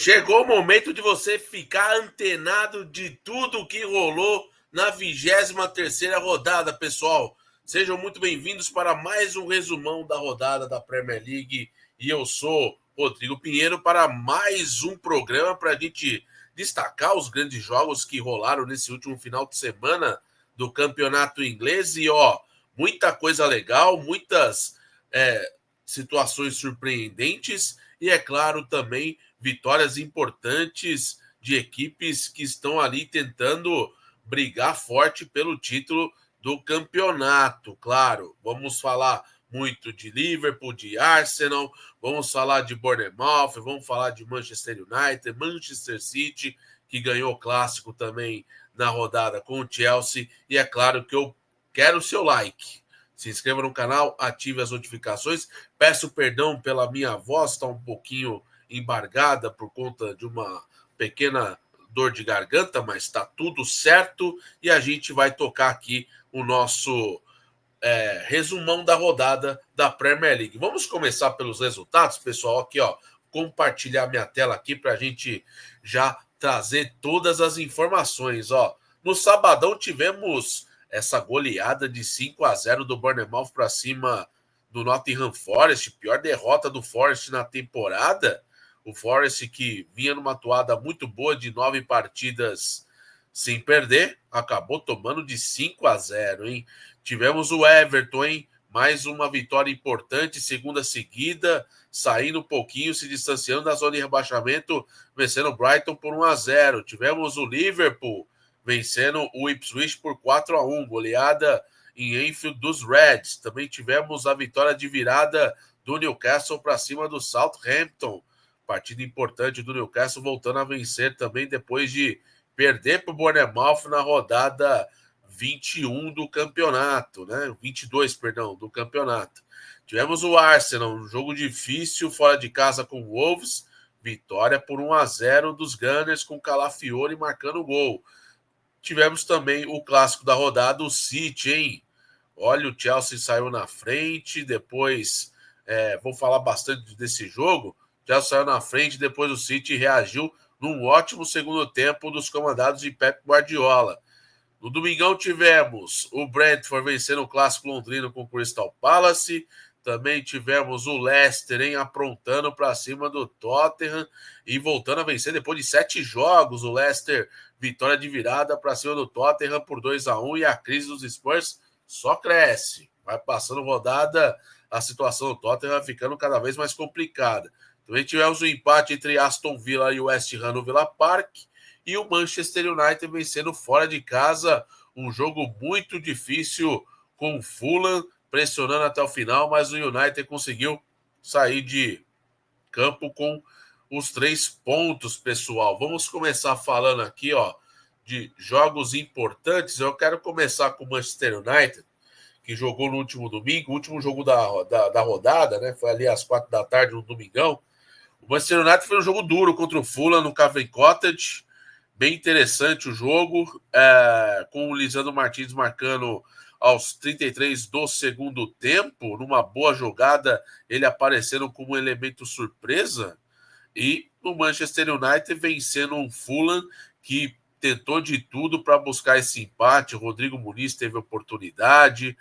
Chegou o momento de você ficar antenado de tudo que rolou na 23ª rodada, pessoal. Sejam muito bem-vindos para mais um resumão da rodada da Premier League. E eu sou Rodrigo Pinheiro para mais um programa para a gente destacar os grandes jogos que rolaram nesse último final de semana do campeonato inglês. E, muita coisa legal, muitas situações surpreendentes e, é claro, também vitórias importantes de equipes que estão ali tentando brigar forte pelo título do campeonato. Claro, vamos falar muito de Liverpool, de Arsenal, vamos falar de Bournemouth, vamos falar de Manchester United, Manchester City, que ganhou o clássico também na rodada com o Chelsea. E é claro que eu quero o seu like. Se inscreva no canal, ative as notificações. Peço perdão pela minha voz, está um pouquinho embargada por conta de uma pequena dor de garganta, mas está tudo certo e a gente vai tocar aqui o nosso resumão da rodada da Premier League. Vamos começar pelos resultados, pessoal. Aqui, compartilhar minha tela aqui para a gente já trazer todas as informações. No sabadão tivemos essa goleada de 5-0 do Bournemouth para cima do Nottingham Forest, pior derrota do Forest na temporada. O Forest, que vinha numa atuada muito boa de 9 partidas sem perder, acabou tomando de 5-0, hein? Tivemos o Everton, hein? Mais uma vitória importante, segunda seguida, saindo um pouquinho, se distanciando da zona de rebaixamento, vencendo o Brighton por 1-0. Tivemos o Liverpool vencendo o Ipswich por 4-1, goleada em Anfield dos Reds. Também tivemos a vitória de virada do Newcastle para cima do Southampton. Partida importante do Newcastle, voltando a vencer também depois de perder para o Bournemouth na rodada 21 do campeonato, né? 22, perdão, do campeonato. Tivemos o Arsenal, um jogo difícil, fora de casa com o Wolves, vitória por 1-0 dos Gunners, com Calafiori marcando o gol. Tivemos também o clássico da rodada, o City, hein? Olha, o Chelsea saiu na frente, depois vou falar bastante desse jogo. Já saiu na frente, depois o City reagiu num ótimo segundo tempo dos comandados de Pep Guardiola. No domingão tivemos o Brentford vencendo o clássico londrino com o Crystal Palace. Também tivemos o Leicester, hein, aprontando para cima do Tottenham e voltando a vencer depois de 7 jogos. O Leicester, vitória de virada para cima do Tottenham por 2-1 e a crise dos Spurs só cresce. Vai passando rodada, a situação do Tottenham vai ficando cada vez mais complicada. Também tivemos o empate entre Aston Villa e o West Ham no Villa Park e o Manchester United vencendo fora de casa, um jogo muito difícil com o Fulham pressionando até o final, mas o United conseguiu sair de campo com os 3 pontos, pessoal. Vamos começar falando aqui, de jogos importantes. Eu quero começar com o Manchester United, que jogou no último domingo, o último jogo da rodada, né? Foi ali às 4 da tarde, no domingão. O Manchester United foi um jogo duro contra o Fulham no Craven Cottage. Bem interessante o jogo, com o Lisandro Martins marcando aos 33 do segundo tempo, numa boa jogada, ele aparecendo como um elemento surpresa, e o Manchester United vencendo um Fulham que tentou de tudo para buscar esse empate. O Rodrigo Muniz teve oportunidade,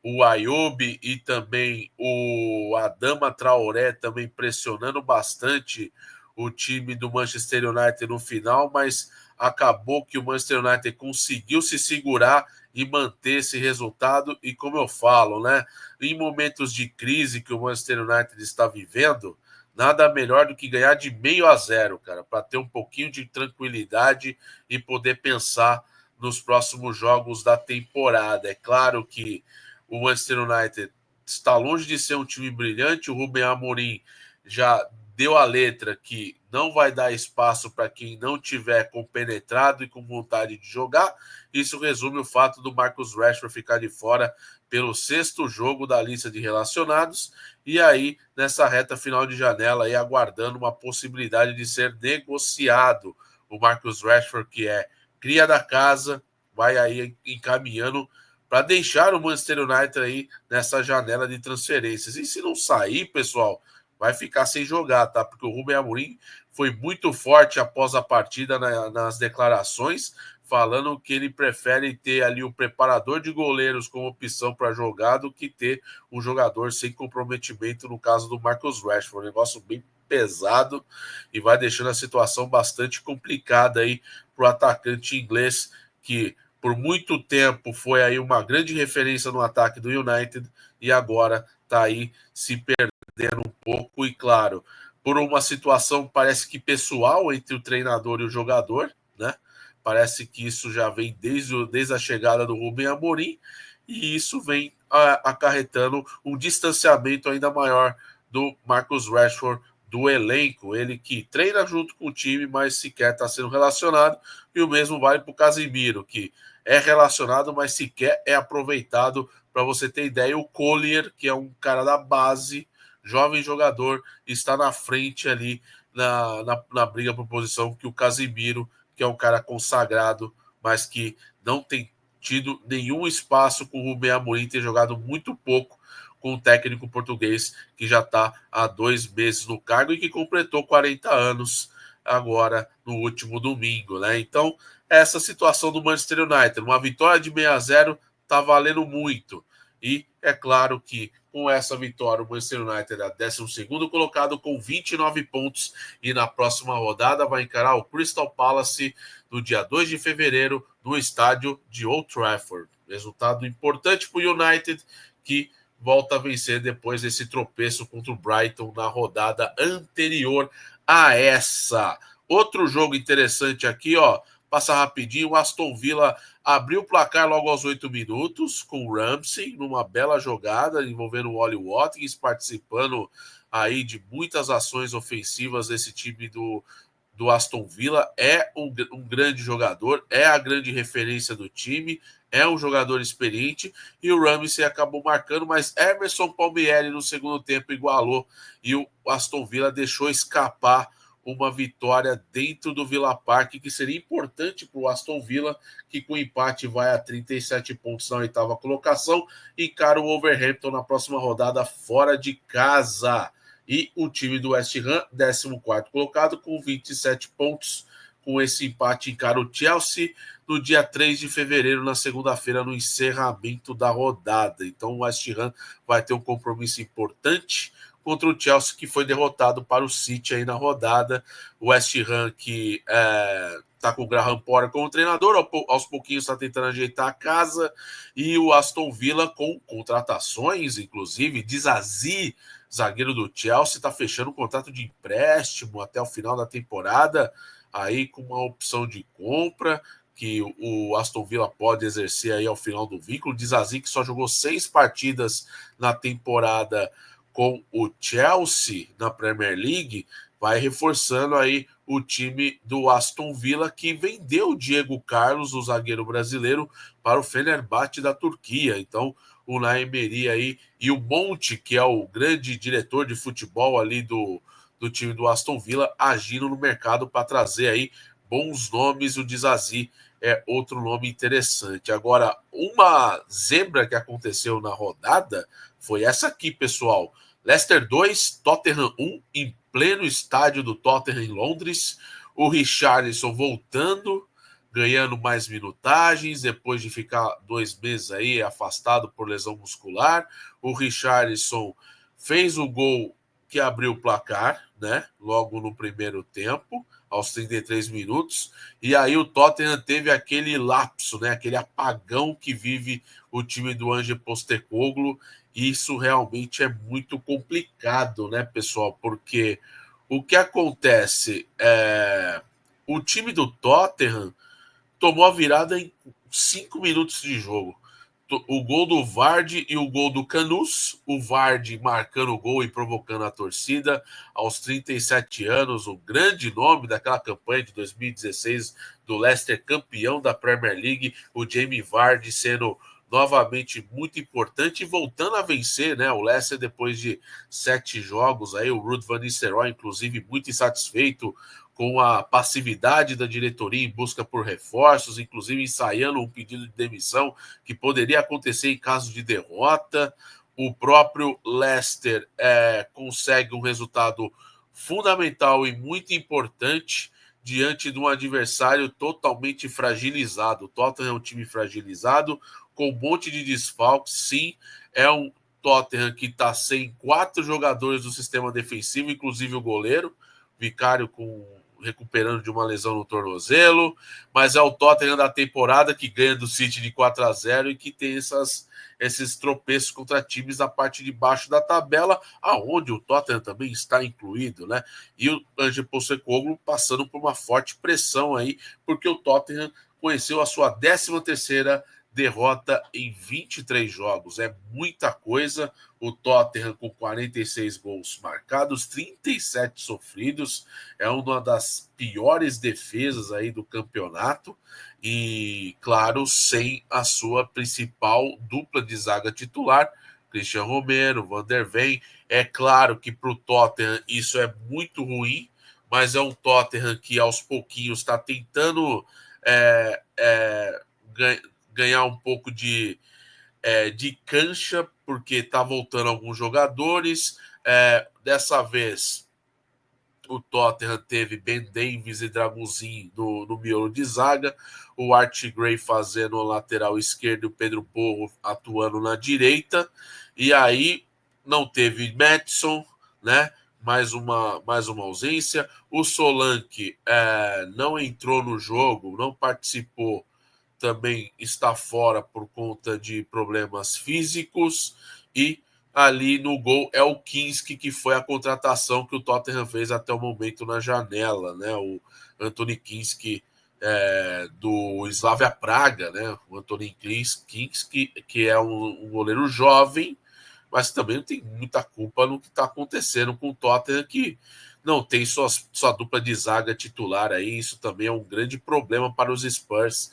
o Ayoub e também o Adama Traoré também pressionando bastante o time do Manchester United no final, mas acabou que o Manchester United conseguiu se segurar e manter esse resultado. E como eu falo, né, em momentos de crise que o Manchester United está vivendo, nada melhor do que ganhar de 0-0, cara, para ter um pouquinho de tranquilidade e poder pensar nos próximos jogos da temporada. É claro que o Manchester United está longe de ser um time brilhante. O Ruben Amorim já deu a letra que não vai dar espaço para quem não tiver compenetrado e com vontade de jogar. Isso resume o fato do Marcus Rashford ficar de fora pelo 6º jogo da lista de relacionados, e aí nessa reta final de janela aí, aguardando uma possibilidade de ser negociado. O Marcus Rashford, que é cria da casa, vai aí encaminhando para deixar o Manchester United aí nessa janela de transferências. E se não sair, pessoal, vai ficar sem jogar, tá? Porque o Rubem Amorim foi muito forte após a partida nas declarações, falando que ele prefere ter ali o preparador de goleiros como opção para jogar do que ter um jogador sem comprometimento, no caso do Marcus Rashford. Um negócio bem pesado e vai deixando a situação bastante complicada aí para o atacante inglês, que por muito tempo foi aí uma grande referência no ataque do United e agora está aí se perdendo um pouco e, claro, por uma situação parece que pessoal entre o treinador e o jogador, né? Parece que isso já vem desde a chegada do Rubem Amorim e isso vem acarretando um distanciamento ainda maior do Marcus Rashford do elenco, ele que treina junto com o time, mas sequer está sendo relacionado, e o mesmo vale para o Casemiro, que é relacionado, mas sequer é aproveitado. Para você ter ideia, o Collier, que é um cara da base, jovem jogador, está na frente ali na briga por posição que o Casemiro, que é um cara consagrado, mas que não tem tido nenhum espaço com o Rubem Amorim, ter jogado muito pouco com o técnico português que já está há 2 meses no cargo e que completou 40 anos agora no último domingo, né? Então, essa situação do Manchester United, uma vitória de 6-0 está valendo muito. E é claro que com essa vitória o Manchester United é 12º colocado com 29 pontos e na próxima rodada vai encarar o Crystal Palace no dia 2 de fevereiro no estádio de Old Trafford. Resultado importante para o United, que volta a vencer depois desse tropeço contra o Brighton na rodada anterior a essa. Outro jogo interessante aqui, ó, passa rapidinho, o Aston Villa abriu o placar logo aos 8 minutos com o Ramsey, numa bela jogada envolvendo o Ollie Watkins, participando aí de muitas ações ofensivas desse time do Aston Villa. É um grande jogador, é a grande referência do time, é um jogador experiente e o Ramsey acabou marcando, mas Emerson Palmieri no segundo tempo igualou e o Aston Villa deixou escapar uma vitória dentro do Villa Park, que seria importante para o Aston Villa, que com empate vai a 37 pontos na 8ª colocação e encara o Wolverhampton na próxima rodada fora de casa. E o time do West Ham, 14º colocado, com 27 pontos. Com esse empate, encara o Chelsea no dia 3 de fevereiro, na segunda-feira, no encerramento da rodada. Então o West Ham vai ter um compromisso importante contra o Chelsea, que foi derrotado para o City aí na rodada. O West Ham que está com o Graham Potter como treinador, aos pouquinhos está tentando ajeitar a casa, e o Aston Villa com contratações, inclusive, Disasi, zagueiro do Chelsea, está fechando um contrato de empréstimo até o final da temporada, aí com uma opção de compra que o Aston Villa pode exercer aí ao final do vínculo. Disasi, que só jogou 6 partidas na temporada com o Chelsea na Premier League, vai reforçando aí o time do Aston Villa, que vendeu o Diego Carlos, o zagueiro brasileiro, para o Fenerbahçe da Turquia. Então, o Unai Emery aí e o Monte, que é o grande diretor de futebol ali do time do Aston Villa, agindo no mercado para trazer aí bons nomes. O Disasi é outro nome interessante. Agora, uma zebra que aconteceu na rodada foi essa aqui, pessoal. Leicester 2, Tottenham 1, em pleno estádio do Tottenham em Londres. O Richarlison voltando, ganhando mais minutagens, depois de ficar 2 meses aí afastado por lesão muscular. O Richarlison fez o gol que abriu o placar, né? Logo no primeiro tempo, aos 33 minutos. E aí o Tottenham teve aquele lapso, né? Aquele apagão que vive o time do Ange Postecoglou. Isso realmente é muito complicado, né, pessoal? Porque o que acontece o time do Tottenham tomou a virada em 5 minutos de jogo. O gol do Vardy e o gol do Canus, o Vardy marcando o gol e provocando a torcida aos 37 anos, o grande nome daquela campanha de 2016 do Leicester, campeão da Premier League, o Jamie Vardy sendo novamente muito importante e voltando a vencer, né? O Leicester, depois de 7 jogos, aí o Ruud van Nistelrooy, inclusive, muito insatisfeito com a passividade da diretoria em busca por reforços, inclusive ensaiando um pedido de demissão que poderia acontecer em caso de derrota. o próprio Leicester consegue um resultado fundamental e muito importante diante de um adversário totalmente fragilizado. O Tottenham é um time fragilizado, com um monte de desfalques, sim. É um Tottenham que está sem 4 jogadores do sistema defensivo, inclusive o goleiro, Vicário recuperando de uma lesão no tornozelo, mas é o Tottenham da temporada que ganha do City de 4-0 e que tem esses tropeços contra times da parte de baixo da tabela, aonde o Tottenham também está incluído, né? E o Ange Postecoglou passando por uma forte pressão aí, porque o Tottenham conheceu a sua 13ª derrota em 23 jogos. É muita coisa. O Tottenham com 46 gols marcados, 37 sofridos. É uma das piores defesas aí do campeonato. E, claro, sem a sua principal dupla de zaga titular, Christian Romero, Van der Ven. É claro que para o Tottenham isso é muito ruim, mas é um Tottenham que aos pouquinhos está tentando ganhar um pouco de cancha, porque está voltando alguns jogadores. Dessa vez, o Tottenham teve Ben Davies e Draguzinho no miolo de zaga, o Art Gray fazendo o lateral esquerdo e o Pedro Porro atuando na direita. E aí não teve Madison, né? Mais uma ausência. O Solanke não entrou no jogo, não participou, também está fora por conta de problemas físicos. E ali no gol é o Kinski, que foi a contratação que o Tottenham fez até o momento na janela, né? O Anthony Kinski do Slavia Praga, né? O Anthony Kinski, que é um goleiro jovem, mas também não tem muita culpa no que está acontecendo com o Tottenham, que não tem sua dupla de zaga titular aí. Isso também é um grande problema para os Spurs,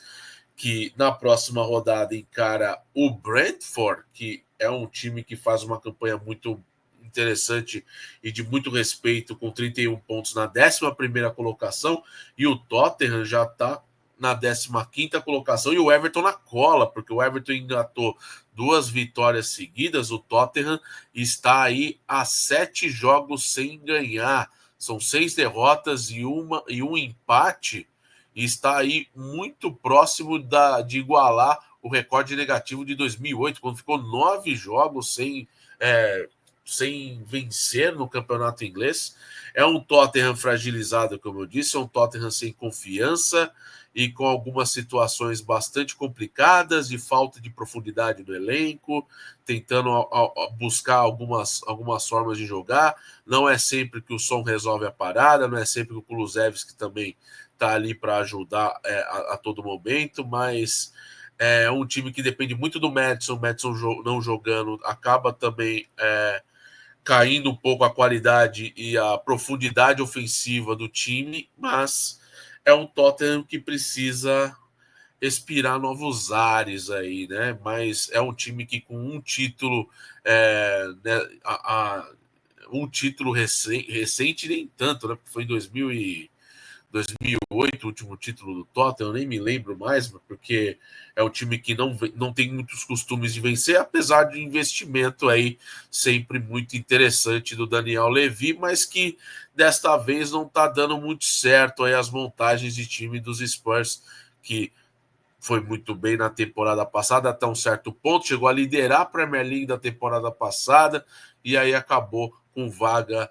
que na próxima rodada encara o Brentford, que é um time que faz uma campanha muito interessante e de muito respeito, com 31 pontos na 11ª colocação, e o Tottenham já está na 15ª colocação, e o Everton na cola, porque o Everton engatou 2 vitórias seguidas. O Tottenham está aí a 7 jogos sem ganhar, são 6 derrotas e um empate, e está aí muito próximo de igualar o recorde negativo de 2008, quando ficou 9 jogos sem vencer no campeonato inglês. É um Tottenham fragilizado, como eu disse, é um Tottenham sem confiança e com algumas situações bastante complicadas, de falta de profundidade no elenco, tentando buscar algumas formas de jogar. Não é sempre que o Son resolve a parada, não é sempre que o Kulusevski também está ali para ajudar a todo momento, mas é um time que depende muito do Madison. O Madison não jogando acaba também caindo um pouco a qualidade e a profundidade ofensiva do time, mas é um Tottenham que precisa expirar novos ares aí, né? Mas é um time que com um título, um título recente, nem tanto, né? Porque foi em 2008, o último título do Tottenham, eu nem me lembro mais, porque é um time que não tem muitos costumes de vencer, apesar de investimento aí sempre muito interessante do Daniel Levy, mas que desta vez não está dando muito certo aí as montagens de time dos Spurs, que foi muito bem na temporada passada até um certo ponto, chegou a liderar a Premier League da temporada passada e aí acabou com vaga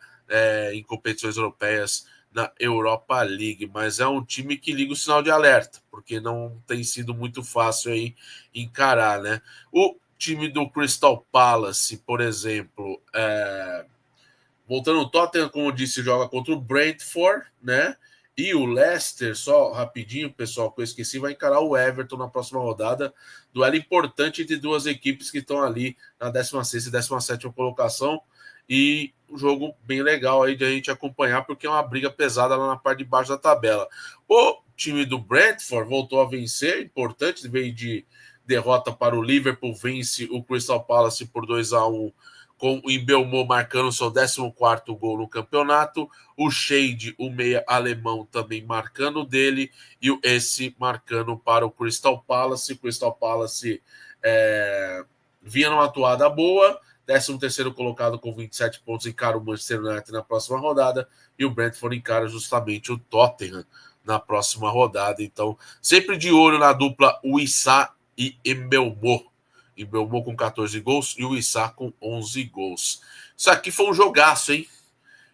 em competições europeias na Europa League, mas é um time que liga o sinal de alerta, porque não tem sido muito fácil aí encarar, né? O time do Crystal Palace, por exemplo, voltando ao Tottenham, como eu disse, joga contra o Brentford, né? E o Leicester, só rapidinho, pessoal, que eu esqueci, vai encarar o Everton na próxima rodada. Duelo importante entre duas equipes que estão ali na 16ª e 17ª colocação. E um jogo bem legal aí de a gente acompanhar, porque é uma briga pesada lá na parte de baixo da tabela. O time do Brentford voltou a vencer, importante, veio de derrota para o Liverpool, vence o Crystal Palace por 2-1, com o Mbeumo marcando seu 14º gol no campeonato, o Shade, o meia alemão, também marcando dele, e esse marcando para o Crystal Palace. O Crystal Palace vinha numa atuada boa, 13º colocado com 27 pontos encara o Manchester United na próxima rodada e o Brentford encara justamente o Tottenham na próxima rodada. Então, sempre de olho na dupla Wissa e Mbeumo. Mbeumo com 14 gols e o Wissa com 11 gols. Isso aqui foi um jogaço, hein?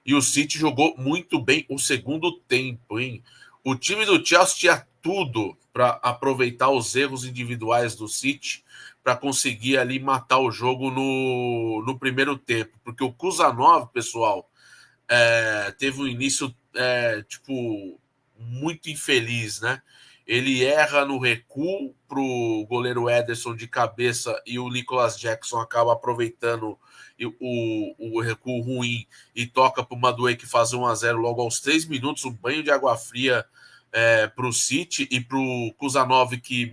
E o City jogou muito bem o segundo tempo, hein? O time do Chelsea tinha tudo para aproveitar os erros individuais do City para conseguir ali matar o jogo no primeiro tempo. Porque o Kuzanov, pessoal, teve um início muito infeliz, né? Ele erra no recuo para o goleiro Ederson de cabeça e o Nicolas Jackson acaba aproveitando o recuo ruim e toca para o Madueke que faz 1-0 logo aos 3 minutos, um banho de água fria para o City e para o Kuzanov que,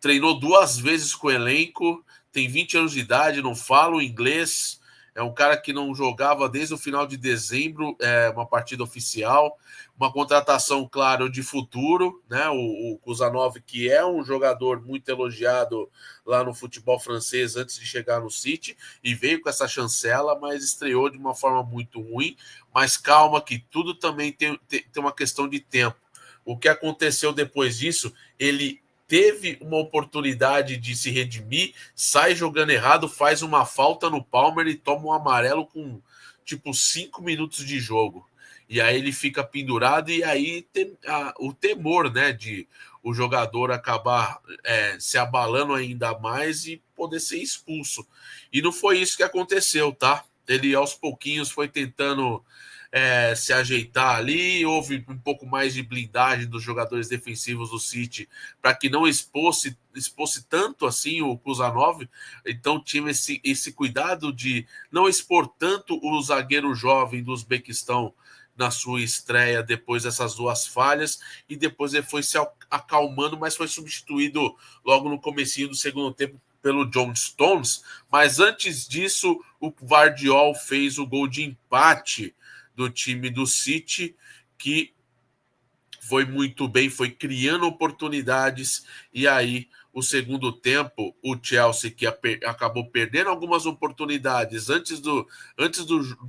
treinou 2 vezes com o elenco, tem 20 anos de idade, não fala o inglês, é um cara que não jogava desde o final de dezembro, uma partida oficial, uma contratação, claro, de futuro, né? O Kuzanov, que é um jogador muito elogiado lá no futebol francês antes de chegar no City, e veio com essa chancela, mas estreou de uma forma muito ruim. Mas calma, que tudo também tem uma questão de tempo. O que aconteceu depois disso, ele teve uma oportunidade de se redimir, sai jogando errado, faz uma falta no Palmer e toma um amarelo com 5 minutos de jogo. E aí ele fica pendurado e aí tem o temor, né, de o jogador acabar se abalando ainda mais e poder ser expulso. E não foi isso que aconteceu, tá? Ele aos pouquinhos foi tentando se ajeitar ali, houve um pouco mais de blindagem dos jogadores defensivos do City para que não expôsse tanto assim o Kuzanov, então tinha esse cuidado de não expor tanto o zagueiro jovem do Uzbequistão na sua estreia depois dessas 2 falhas, e depois ele foi se acalmando, mas foi substituído logo no comecinho do segundo tempo pelo John Stones, mas antes disso o Gvardiol fez o gol de empate do time do City, que foi muito bem, foi criando oportunidades, e aí o segundo tempo, o Chelsea, que acabou perdendo algumas oportunidades antes do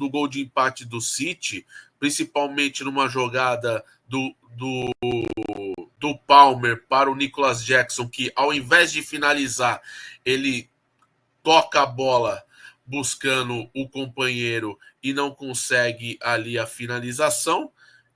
gol de empate do City, principalmente numa jogada do Palmer para o Nicolas Jackson, que ao invés de finalizar, ele toca a bola buscando o companheiro e não consegue ali a finalização.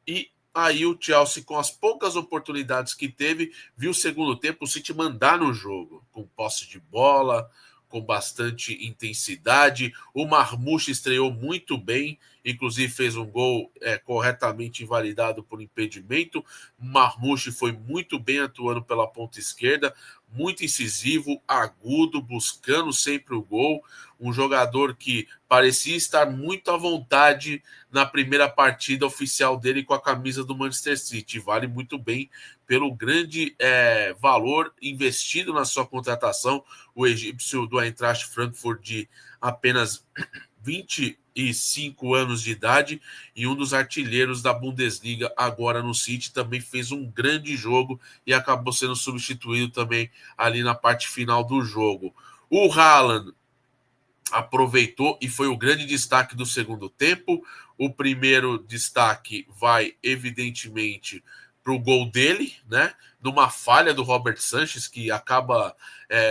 E aí o Chelsea, com as poucas oportunidades que teve, viu o segundo tempo o City mandar no jogo, com posse de bola, com bastante intensidade. O Marmouche estreou muito bem, inclusive fez um gol corretamente invalidado por impedimento. O Marmouche foi muito bem atuando pela ponta esquerda, muito incisivo, agudo, buscando sempre o gol. Um jogador que parecia estar muito à vontade na primeira partida oficial dele com a camisa do Manchester City. Vale muito bem pelo grande valor investido na sua contratação. O egípcio do Eintracht Frankfurt, de apenas 25 anos de idade e um dos artilheiros da Bundesliga agora no City, também fez um grande jogo e acabou sendo substituído também ali na parte final do jogo. O Haaland aproveitou e foi o grande destaque do segundo tempo. O primeiro destaque vai, evidentemente, para o gol dele, né? Numa falha do Robert Sanchez, que acaba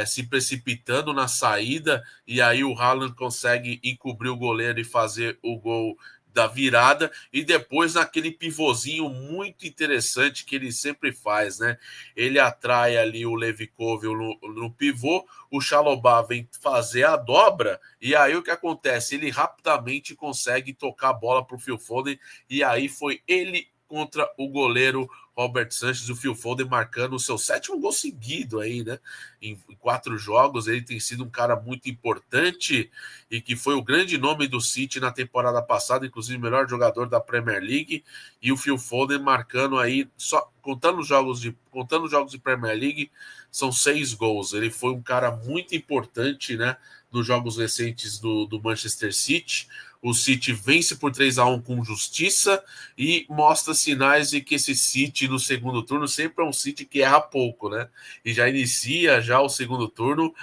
se precipitando na saída, e aí o Haaland consegue encobrir o goleiro e fazer o gol da virada, e depois naquele pivôzinho muito interessante que ele sempre faz, né? Ele atrai ali o Levi Colwill no pivô, o Chalobah vem fazer a dobra, e aí o que acontece? Ele rapidamente consegue tocar a bola para o Phil Foden, e aí foi ele contra o goleiro Robert Sanchez, o Phil Foden marcando o seu 7º gol seguido aí, né? Em 4 jogos, ele tem sido um cara muito importante e que foi o grande nome do City na temporada passada, inclusive o melhor jogador da Premier League, e o Phil Foden marcando aí, só contando os jogos de Premier League, são 6 gols. Ele foi um cara muito importante, né, nos jogos recentes do Manchester City. O City vence por 3-1 com justiça e mostra sinais de que esse City no segundo turno sempre é um City que erra pouco, né? E já inicia já o segundo turno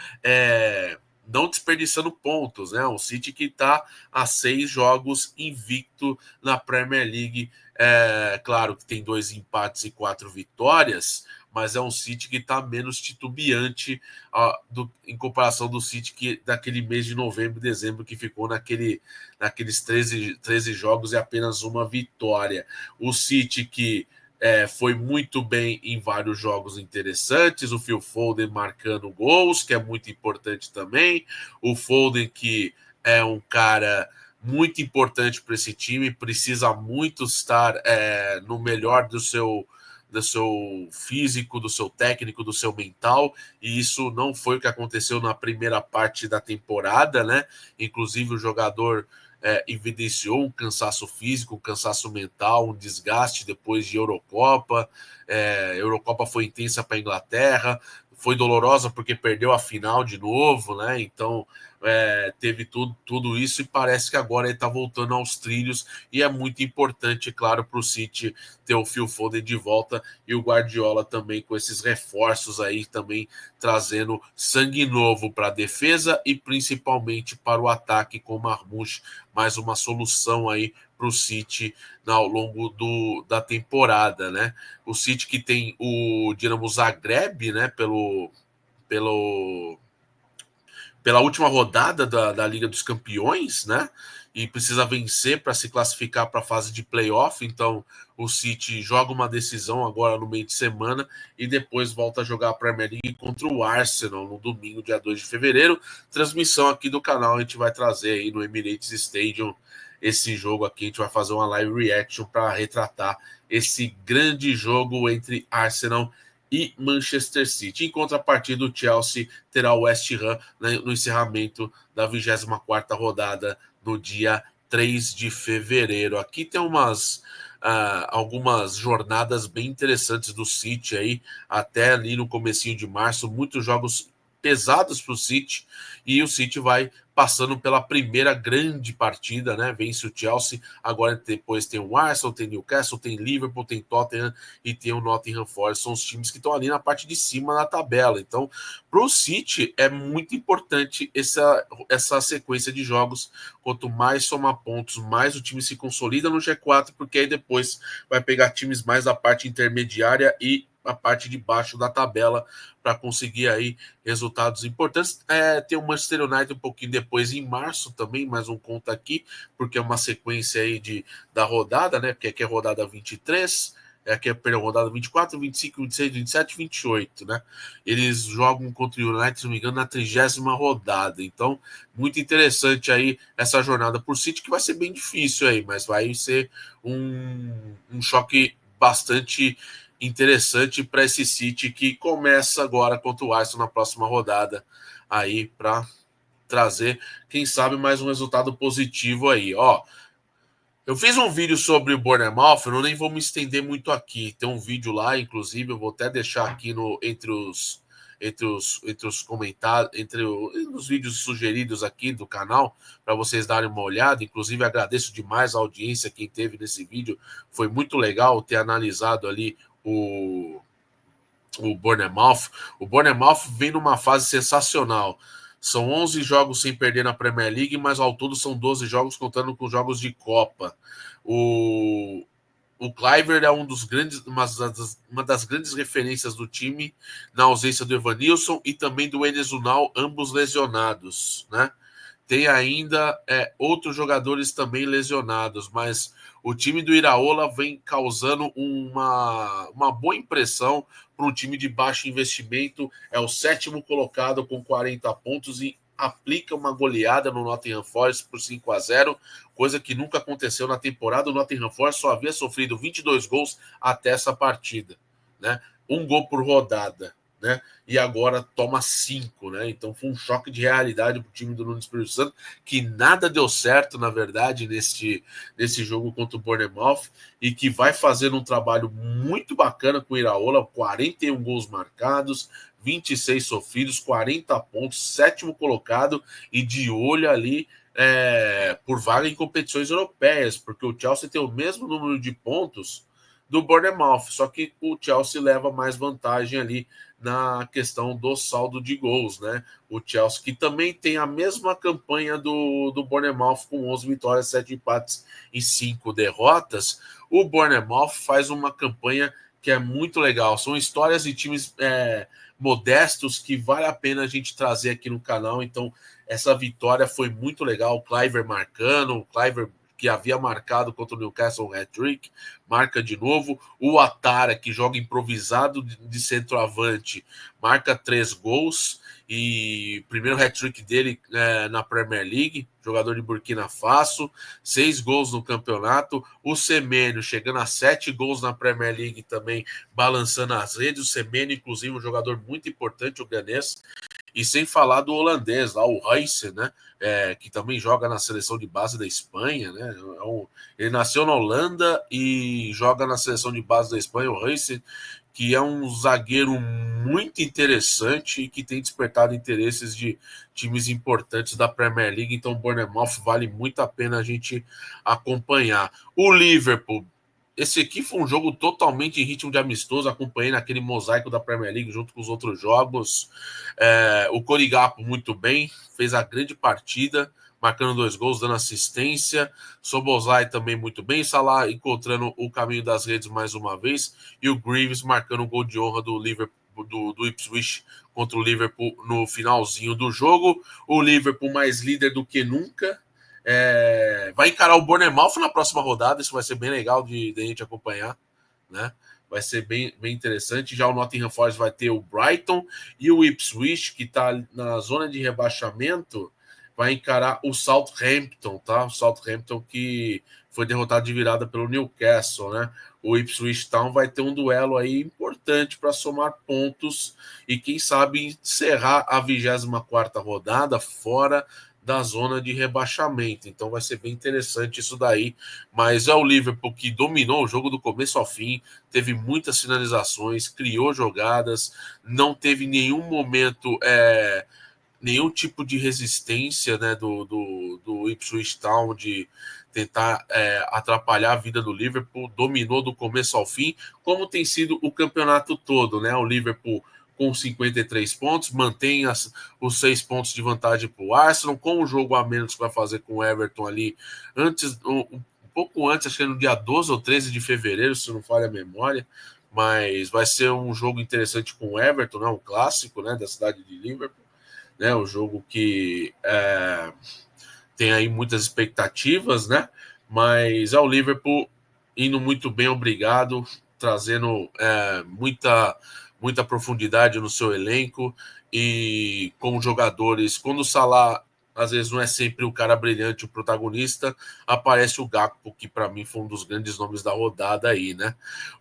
não desperdiçando pontos, né? Um City que está a 6 jogos invicto na Premier League. Claro que tem 2 empates e 4 vitórias, mas é um City que está menos titubeante em comparação do City daquele mês de novembro e dezembro, que ficou naqueles 13 jogos e apenas uma vitória. O City que foi muito bem em vários jogos interessantes, o Phil Foden marcando gols, que é muito importante também, o Foden que é um cara muito importante para esse time, precisa muito estar no melhor do seu físico, do seu técnico, do seu mental, e isso não foi o que aconteceu na primeira parte da temporada, né? Inclusive o jogador evidenciou um cansaço físico, um cansaço mental, um desgaste depois de Eurocopa. A Eurocopa foi intensa para a Inglaterra, foi dolorosa porque perdeu a final de novo, né? Então teve tudo isso e parece que agora ele está voltando aos trilhos e é muito importante, claro, para o City ter o Phil Foden de volta e o Guardiola também com esses reforços aí também trazendo sangue novo para a defesa e principalmente para o ataque com o Marmoush, mais uma solução aí para o City ao longo da temporada, né? O City que tem o Dinamo Zagreb, né? Pela última rodada da Liga dos Campeões, né? E precisa vencer para se classificar para a fase de playoff. Então, o City joga uma decisão agora no meio de semana e depois volta a jogar a Premier League contra o Arsenal no domingo, dia 2 de fevereiro. Transmissão aqui do canal, a gente vai trazer aí no Emirates Stadium esse jogo aqui. A gente vai fazer uma live reaction para retratar esse grande jogo entre Arsenal e Manchester City. Em contrapartida, o Chelsea terá o West Ham no encerramento da 24ª rodada no dia 3 de fevereiro. Aqui tem algumas jornadas bem interessantes do City aí, até ali no comecinho de março, muitos jogos pesados para o City, e o City vai passando pela primeira grande partida, né? Vence o Chelsea, agora depois tem o Arsenal, tem Newcastle, tem Liverpool, tem Tottenham e tem o Nottingham Forest, são os times que estão ali na parte de cima da tabela. Então, para o City é muito importante essa sequência de jogos. Quanto mais somar pontos, mais o time se consolida no G4, porque aí depois vai pegar times mais da parte intermediária e a parte de baixo da tabela para conseguir aí resultados importantes. Tem o Manchester United um pouquinho depois, em março também, mais um conta aqui, porque é uma sequência aí da rodada, né? Porque aqui é rodada 23, aqui é rodada 24, 25, 26, 27, 28, né? Eles jogam contra o United, se não me engano, na 30ª rodada. Então, muito interessante aí essa jornada por City, que vai ser bem difícil aí, mas vai ser um choque bastante interessante para esse City que começa agora contra o Arsenal na próxima rodada aí para trazer, quem sabe, mais um resultado positivo aí. Eu fiz um vídeo sobre o Bournemouth, eu nem vou me estender muito aqui. Tem um vídeo lá, inclusive, eu vou até deixar aqui entre os comentários, entre os vídeos sugeridos aqui do canal, para vocês darem uma olhada. Inclusive, agradeço demais a audiência quem teve nesse vídeo. Foi muito legal ter analisado ali o Bournemouth. O Bournemouth vem numa fase sensacional. São 11 jogos sem perder na Premier League, mas ao todo são 12 jogos contando com jogos de Copa. O Cliver é uma das grandes referências do time, na ausência do Evanilson e também do Enes Unal, ambos lesionados, né? Tem ainda outros jogadores também lesionados, mas o time do Iraola vem causando uma boa impressão para um time de baixo investimento. É o 7º colocado com 40 pontos e aplica uma goleada no Nottingham Forest por 5-0, coisa que nunca aconteceu na temporada. O Nottingham Forest só havia sofrido 22 gols até essa partida, né? Um gol por rodada, né? E agora toma 5, né? Então foi um choque de realidade para o time do Nuno Espírito Santo, que nada deu certo, na verdade, nesse jogo contra o Bournemouth, e que vai fazer um trabalho muito bacana com o Iraola, 41 gols marcados, 26 sofridos, 40 pontos, 7º colocado e de olho ali por vaga em competições europeias, porque o Chelsea tem o mesmo número de pontos do Bournemouth, só que o Chelsea leva mais vantagem ali na questão do saldo de gols, né? O Chelsea, que também tem a mesma campanha do Bournemouth, com 11 vitórias, 7 empates e 5 derrotas. O Bournemouth faz uma campanha que é muito legal. São histórias de times modestos que vale a pena a gente trazer aqui no canal. Então, essa vitória foi muito legal. O Kluivert marcando, o Kluivert que havia marcado contra o Newcastle hat-trick, marca de novo. O Atara, que joga improvisado de centroavante, marca 3 gols. E primeiro hat-trick dele na Premier League, jogador de Burkina Faso, 6 gols no campeonato. O Semenyo chegando a 7 gols na Premier League também, balançando as redes. O Semenyo, inclusive, um jogador muito importante, o ganês. E sem falar do holandês, lá, o Reus, né? Que também joga na seleção de base da Espanha, né? Ele nasceu na Holanda e joga na seleção de base da Espanha, o Reus, que é um zagueiro muito interessante e que tem despertado interesses de times importantes da Premier League. Então, o Bournemouth vale muito a pena a gente acompanhar. O Liverpool, esse aqui foi um jogo totalmente em ritmo de amistoso, acompanhei naquele mosaico da Premier League junto com os outros jogos. O Corigapo muito bem, fez a grande partida, marcando 2 gols, dando assistência. Sobozai também muito bem, Salah encontrando o caminho das redes mais uma vez, e o Greaves marcando o gol de honra do Liverpool, do Ipswich contra o Liverpool no finalzinho do jogo. O Liverpool mais líder do que nunca. Vai encarar o Bournemouth na próxima rodada, isso vai ser bem legal de a gente acompanhar, né? Vai ser bem interessante. Já o Nottingham Forest vai ter o Brighton, e o Ipswich, que está na zona de rebaixamento, vai encarar o Southampton, tá? O Southampton que foi derrotado de virada pelo Newcastle, né? O Ipswich Town vai ter um duelo aí importante para somar pontos e quem sabe encerrar a 24ª rodada fora da zona de rebaixamento. Então vai ser bem interessante isso daí. Mas é o Liverpool que dominou o jogo do começo ao fim, teve muitas finalizações, criou jogadas, não teve nenhum momento, nenhum tipo de resistência, né, do Ipswich Town de tentar atrapalhar a vida do Liverpool, dominou do começo ao fim, como tem sido o campeonato todo, né? O Liverpool com 53 pontos, mantém os 6 pontos de vantagem para o Arsenal, com o jogo a menos que vai fazer com o Everton ali, um pouco antes, acho que é no dia 12 ou 13 de fevereiro, se não falha a memória, mas vai ser um jogo interessante com o Everton, né? Um clássico, né, da cidade de Liverpool, né? O jogo que tem aí muitas expectativas, né? Mas é o Liverpool indo muito bem, obrigado, trazendo muita profundidade no seu elenco e com jogadores. Quando o Salah às vezes não é sempre o cara brilhante, o protagonista, aparece o Gakpo, que para mim foi um dos grandes nomes da rodada aí, né?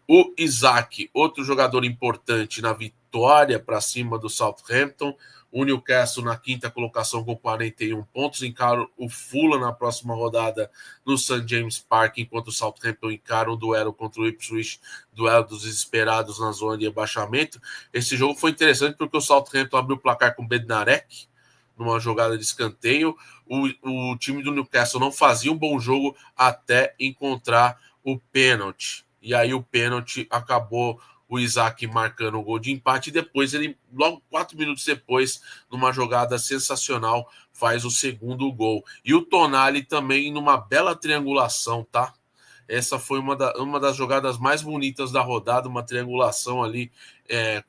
O Isaac, outro jogador importante na vitória para cima do Southampton. O Newcastle na 5ª colocação com 41 pontos, encara o Fulham na próxima rodada no St. James Park, enquanto o Southampton encara um duelo contra o Ipswich, duelo dos desesperados na zona de rebaixamento. Esse jogo foi interessante porque o Southampton abriu o placar com o Bednarek, numa jogada de escanteio. O time do Newcastle não fazia um bom jogo até encontrar o pênalti. E aí o pênalti acabou o Isaac marcando o gol de empate, e depois ele, logo 4 minutos depois, numa jogada sensacional, faz o segundo gol. E o Tonali também numa bela triangulação, tá? Essa foi uma das jogadas mais bonitas da rodada, uma triangulação ali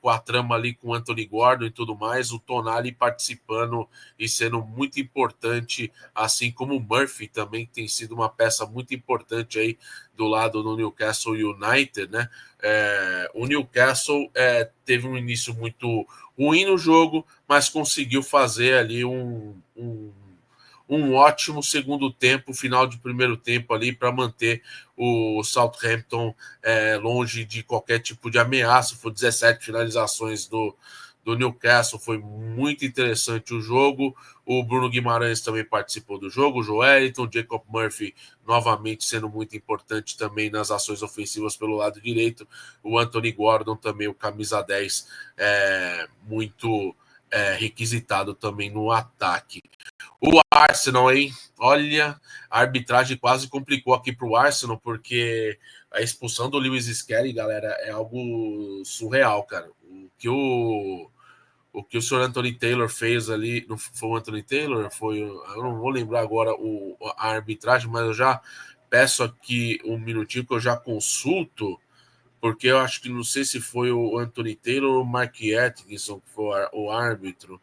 com a trama ali com o Anthony Gordon e tudo mais, o Tonali participando e sendo muito importante, assim como o Murphy também, que tem sido uma peça muito importante aí do lado do Newcastle United, né? O Newcastle teve um início muito ruim no jogo, mas conseguiu fazer ali um ótimo segundo tempo, final de primeiro tempo ali, para manter o Southampton longe de qualquer tipo de ameaça. Foi 17 finalizações do Newcastle, foi muito interessante o jogo. O Bruno Guimarães também participou do jogo, o Joelinton, o Jacob Murphy novamente sendo muito importante também nas ações ofensivas pelo lado direito. O Anthony Gordon também, o camisa 10, muito requisitado também no ataque. O Arsenal, hein? Olha, a arbitragem quase complicou aqui para o Arsenal, porque a expulsão do Lewis Skelly, galera, é algo surreal, cara. O que o Sr. Anthony Taylor fez ali, não foi o Anthony Taylor? Eu não vou lembrar agora a arbitragem, mas eu já peço aqui um minutinho que eu já consulto, porque eu acho que não sei se foi o Anthony Taylor ou o Mark Atkinson que foi o árbitro,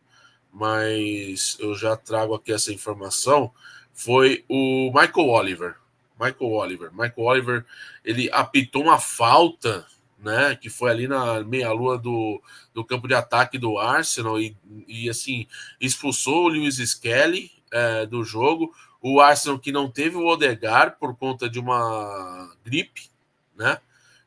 mas eu já trago aqui essa informação. Foi o Michael Oliver. Michael Oliver, ele apitou uma falta, né, que foi ali na meia-lua do campo de ataque do Arsenal e assim, expulsou o Lewis Skelly do jogo. O Arsenal que não teve o Odegaard por conta de uma gripe, né?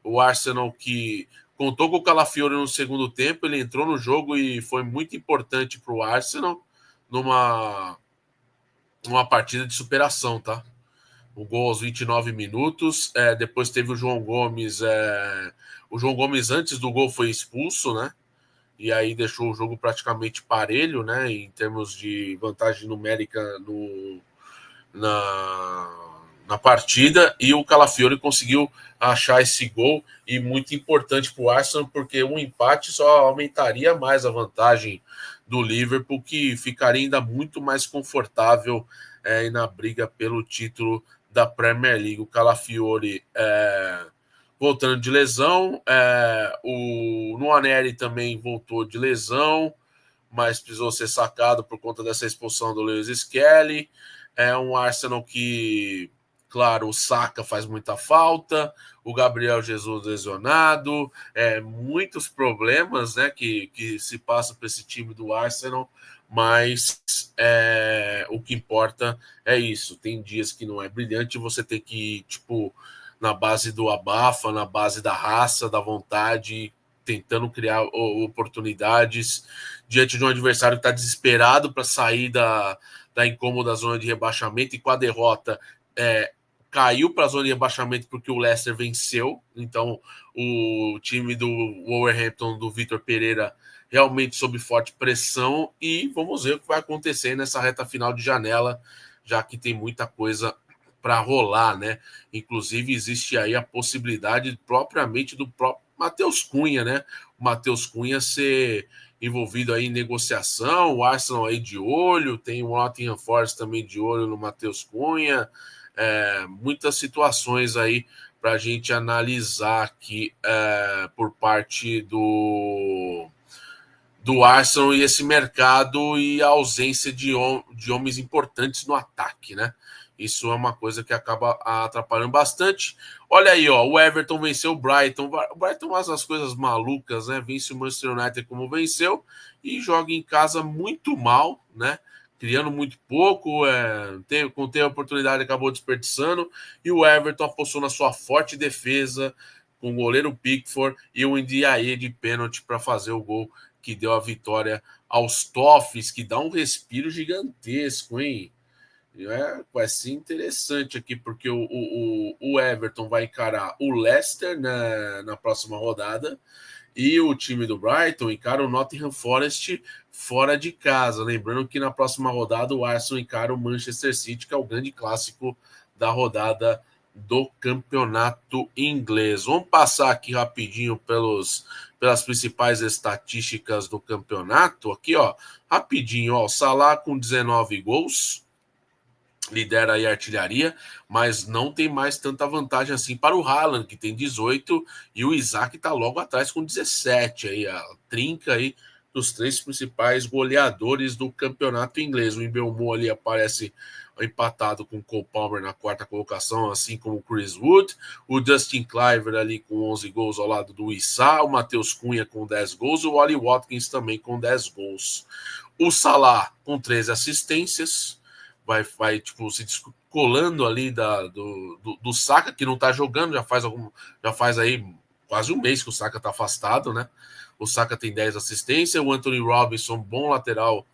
O Arsenal que contou com o Calafiori no segundo tempo, ele entrou no jogo e foi muito importante para o Arsenal numa partida de superação, tá? O gol aos 29 minutos. Depois teve o João Gomes. O João Gomes, antes do gol, foi expulso, né? E aí deixou o jogo praticamente parelho, né? Em termos de vantagem numérica na partida. E o Calafiori conseguiu achar esse gol. E muito importante para o Arsenal, porque um empate só aumentaria mais a vantagem do Liverpool, que ficaria ainda muito mais confortável na briga pelo título da Premier League. O Calafiori voltando de lesão, o Nwaneri também voltou de lesão, mas precisou ser sacado por conta dessa expulsão do Lewis Skelly. É um Arsenal que, claro, o Saka faz muita falta, o Gabriel Jesus lesionado, muitos problemas, né, que se passam para esse time do Arsenal, mas o que importa é isso. Tem dias que não é brilhante, você tem que ir, tipo, na base do abafa, na base da raça, da vontade, tentando criar oportunidades diante de um adversário que está desesperado para sair da incômoda zona de rebaixamento, e com a derrota caiu para a zona de rebaixamento porque o Leicester venceu. Então o time do Wolverhampton, do Vitor Pereira, realmente sob forte pressão, e vamos ver o que vai acontecer nessa reta final de janela, já que tem muita coisa para rolar, né? Inclusive existe aí a possibilidade propriamente do próprio Matheus Cunha, né? O Matheus Cunha ser envolvido aí em negociação, o Arsenal aí de olho, tem o Nottingham Forest também de olho no Matheus Cunha, muitas situações aí para a gente analisar aqui por parte do Arsenal e esse mercado e a ausência de homens importantes no ataque, né? Isso é uma coisa que acaba atrapalhando bastante. Olha aí, ó, o Everton venceu o Brighton. O Brighton faz as coisas malucas, né? Vence o Manchester United como venceu e joga em casa muito mal, né? Criando muito pouco, quando teve a oportunidade acabou desperdiçando, e o Everton apostou na sua forte defesa com o goleiro Pickford e o Ndiaye de pênalti para fazer o gol que deu a vitória aos Toffees, que dá um respiro gigantesco, hein? Vai ser interessante aqui, porque o Everton vai encarar o Leicester na próxima rodada, e o time do Brighton encara o Nottingham Forest fora de casa. Lembrando que na próxima rodada o Arsenal encara o Manchester City, que é o grande clássico da rodada do campeonato inglês. Vamos passar aqui rapidinho pelas principais estatísticas do campeonato. Aqui, ó, rapidinho, ó, Salah com 19 gols, lidera aí a artilharia, mas não tem mais tanta vantagem assim para o Haaland, que tem 18, e o Isaac está logo atrás com 17, aí a trinca aí dos três principais goleadores do campeonato inglês. O Mbeumo ali aparece empatado com o Cole Palmer na quarta colocação, assim como o Chris Wood, o Justin Kluivert ali com 11 gols ao lado do Issa, o Matheus Cunha com 10 gols, o Ollie Watkins também com 10 gols. O Salah com 13 assistências, vai tipo, se descolando ali do Saka, que não tá jogando, já faz aí quase um mês que o Saka tá afastado, né? O Saka tem 10 assistências, o Anthony Robinson, bom lateral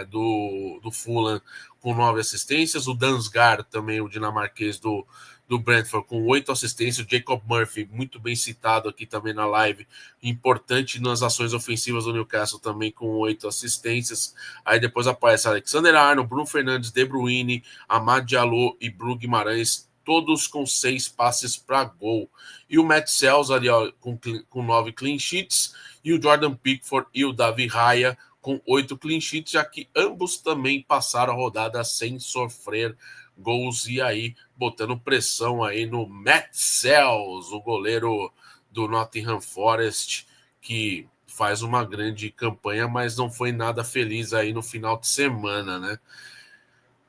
do Fulham, com 9 assistências, o Dansgaard também, o dinamarquês do do Brentford com 8 assistências. O Jacob Murphy, muito bem citado aqui também na live, importante nas ações ofensivas do Newcastle também com 8 assistências. Aí depois aparece Alexander Arnold, Bruno Fernandes, De Bruyne, Amad Diallo e Bruno Guimarães, todos com 6 passes para gol. E o Matt Sells ali, ó, com 9 clean sheets, e o Jordan Pickford e o Davi Raya com 8 clean sheets, já que ambos também passaram a rodada sem sofrer gols, e aí botando pressão aí no Matt Sells, o goleiro do Nottingham Forest, que faz uma grande campanha, mas não foi nada feliz aí no final de semana, né?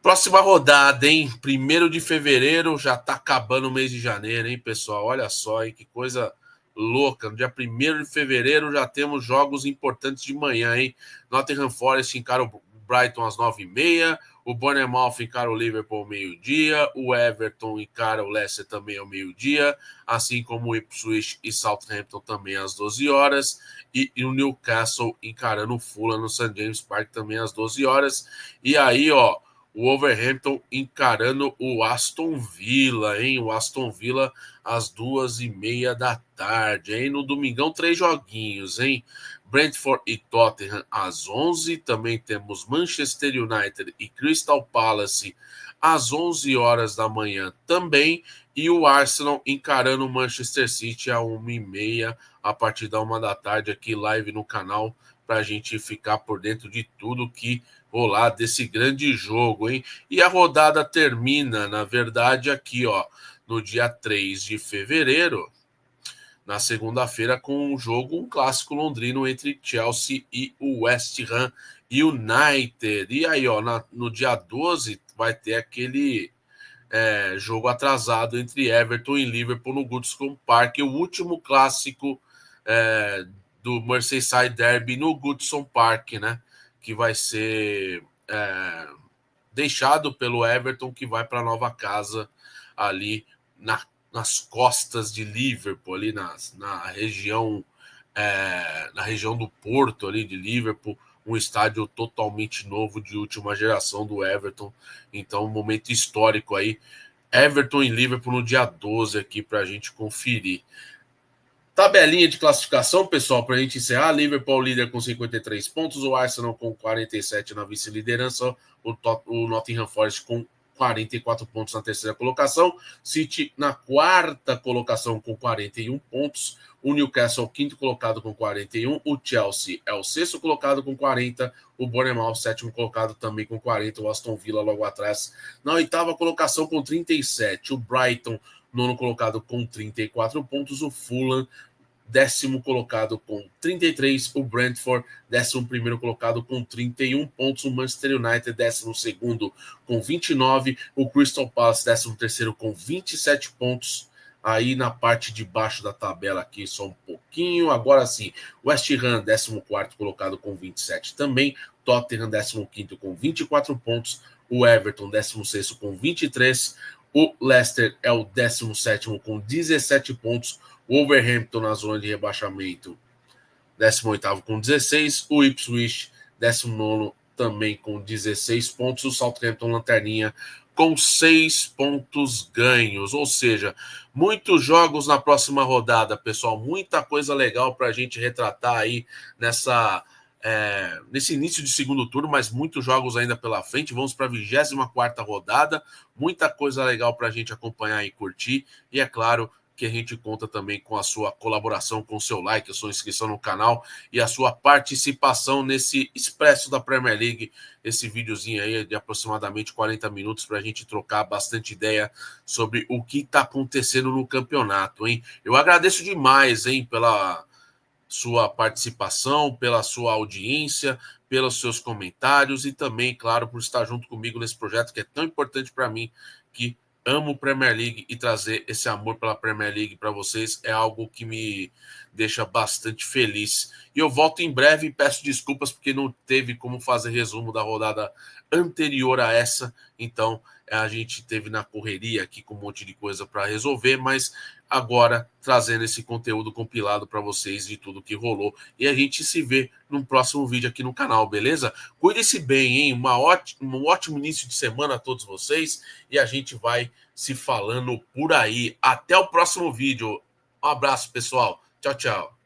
Próxima rodada, hein? 1º de fevereiro, já tá acabando o mês de janeiro, hein, pessoal? Olha só, hein? Que coisa louca. No dia 1º de fevereiro já temos jogos importantes de manhã, hein? Nottingham Forest encara o Brighton às 9h30, o Bournemouth encara o Liverpool ao meio-dia, o Everton encara o Leicester também ao meio-dia, assim como o Ipswich e Southampton também às 12 horas, e o Newcastle encarando o Fulham no St. James Park também às 12 horas. E aí, ó, o Wolverhampton encarando o Aston Villa, hein? O Aston Villa às 2h30 da tarde, hein? No domingão, 3 joguinhos, hein? Brentford e Tottenham às 11. Também temos Manchester United e Crystal Palace às 11 horas da manhã também. E o Arsenal encarando o Manchester City às 1h30, a partir da 1 da tarde, aqui live no canal, para a gente ficar por dentro de tudo que rolar desse grande jogo, hein? E a rodada termina, na verdade, aqui, ó, no dia 3 de fevereiro, na segunda-feira, com um clássico londrino entre Chelsea e o West Ham United. E aí, ó, no dia 12 vai ter aquele jogo atrasado entre Everton e Liverpool no Goodison Park, o último clássico do Merseyside Derby no Goodison Park, né? Que vai ser deixado pelo Everton, que vai para a nova casa ali nas costas de Liverpool, ali na região do Porto ali de Liverpool, um estádio totalmente novo, de última geração do Everton. Então, um momento histórico aí. Everton e Liverpool no dia 12 aqui para a gente conferir. Tabelinha de classificação, pessoal, para a gente encerrar. Liverpool líder com 53 pontos, o Arsenal com 47 na vice-liderança, o Nottingham Forest com 44 pontos na terceira colocação, City na quarta colocação com 41 pontos, o Newcastle quinto colocado com 41, o Chelsea é o sexto colocado com 40, o Bournemouth sétimo colocado também com 40, o Aston Villa logo atrás na oitava colocação com 37, o Brighton nono colocado com 34 pontos, o Fulham décimo colocado com 33, o Brentford, 11º colocado com 31 pontos, o Manchester United, 12º com 29, o Crystal Palace, 13º com 27 pontos. Aí na parte de baixo da tabela aqui, só um pouquinho, agora sim, West Ham, 14º colocado com 27 também, Tottenham, 15º com 24 pontos, o Everton, 16º com 23, o Leicester é o 17º com 17 pontos, o Wolverhampton na zona de rebaixamento, 18º com 16, o Ipswich, 19º também com 16 pontos, o Southampton lanterninha com 6 pontos ganhos, ou seja, muitos jogos na próxima rodada, pessoal, muita coisa legal para a gente retratar aí nesse início de segundo turno, mas muitos jogos ainda pela frente. Vamos para a 24ª rodada, muita coisa legal para a gente acompanhar e curtir, e é claro que a gente conta também com a sua colaboração, com o seu like, a sua inscrição no canal e a sua participação nesse Expresso da Premier League, esse videozinho aí de aproximadamente 40 minutos para a gente trocar bastante ideia sobre o que está acontecendo no campeonato, hein? Eu agradeço demais, hein, pela sua participação, pela sua audiência, pelos seus comentários e também, claro, por estar junto comigo nesse projeto que é tão importante para mim, que amo Premier League, e trazer esse amor pela Premier League para vocês é algo que me deixa bastante feliz. E eu volto em breve e peço desculpas porque não teve como fazer resumo da rodada anterior a essa. Então, A gente teve na correria aqui com um monte de coisa para resolver, mas agora trazendo esse conteúdo compilado para vocês de tudo que rolou. E a gente se vê no próximo vídeo aqui no canal, beleza? Cuide-se bem, hein? Um ótimo início de semana a todos vocês. E a gente vai se falando por aí. Até o próximo vídeo. Um abraço, pessoal. Tchau, tchau.